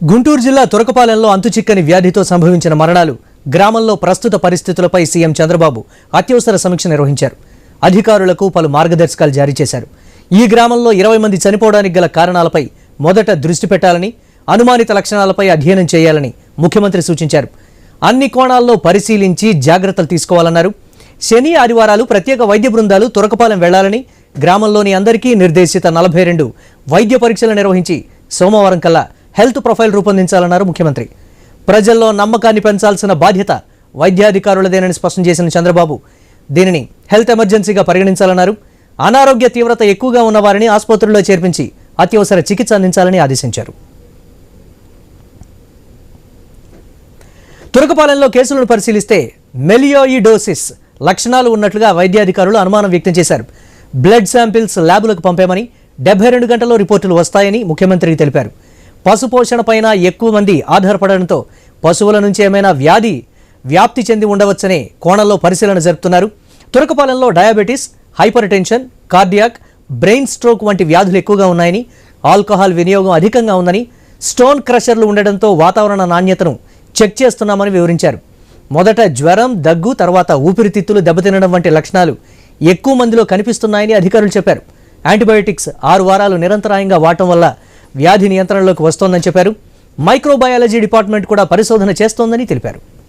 గుంటూరు జిల్లా తురకపాలెంలో అంతుచిక్కని వ్యాధితో సంభవించిన మరణాలు, గ్రామంలో ప్రస్తుత పరిస్థితులపై సీఎం చంద్రబాబు అత్యవసర సమీక్ష నిర్వహించారు. అధికారులకు పలు మార్గదర్శకాలు జారీ చేశారు. ఈ గ్రామంలో 20 మంది చనిపోవడానికి గల కారణాలపై మొదట దృష్టి పెట్టాలని, అనుమానిత లక్షణాలపై అధ్యయనం చేయాలని ముఖ్యమంత్రి సూచించారు. అన్ని కోణాల్లో పరిశీలించి జాగ్రత్తలు తీసుకోవాలన్నారు. శని, ఆదివారాలు ప్రత్యేక వైద్య బృందాలు తురకపాలెం వెళ్లాలని, గ్రామంలోని అందరికీ నిర్దేశిత 42 వైద్య పరీక్షలు నిర్వహించి సోమవారం కల్లా హెల్త్ ప్రొఫైల్ రూపొందించాలన్నారు ముఖ్యమంత్రి. ప్రజల్లో నమ్మకాన్ని పెంచాల్సిన బాధ్యత వైద్యాధికారులదేనని స్పష్టం చేసిన చంద్రబాబు దీనిని హెల్త్ ఎమర్జెన్సీగా పరిగణించాలన్నారు. అనారోగ్య తీవ్రత ఎక్కువగా ఉన్న వారిని ఆసుపత్రుల్లో చేర్పించి అత్యవసర చికిత్స అందించాలని ఆదేశించారు. తురకపాలెంలో కేసులను పరిశీలిస్తే మెలియోయిడోసిస్ లక్షణాలు ఉన్నట్లుగా వైద్యాధికారులు అనుమానం వ్యక్తం చేశారు. బ్లడ్ శాంపిల్స్ ల్యాబులకు పంపామని, 72 గంటల్లో రిపోర్టులు వస్తాయని ముఖ్యమంత్రి తెలిపారు. పశుపోషణ పైన ఎక్కువ మంది ఆధారపడడంతో పశువుల నుంచి ఏమైనా వ్యాధి వ్యాప్తి చెంది ఉండవచ్చనే కోణంలో పరిశీలన జరుపుతున్నారు. తురకపాలెంలో diabetes, hypertension, cardiac, brain stroke వంటి వ్యాధులు ఎక్కువగా ఉన్నాయని, ఆల్కహాల్ వినియోగం అధికంగా ఉందని, స్టోన్ క్రషర్లు ఉండడంతో వాతావరణ నాణ్యతను చెక్ చేస్తున్నామని వివరించారు. మొదట జ్వరం, దగ్గు, తర్వాత ఊపిరితిత్తులు దెబ్బతినడం వంటి లక్షణాలు ఎక్కువ మందిలో కనిపిస్తున్నాయని అధికారులు చెప్పారు. యాంటీబయోటిక్స్ 6 వారాలు నిరంతరాయంగా వాడటం వల్ల వ్యాధి నియంత్రణలోకి వస్తోందని చెప్పారు. మైక్రోబయాలజీ డిపార్ట్మెంట్ కూడా పరిశోధన చేస్తోందని తెలిపారు.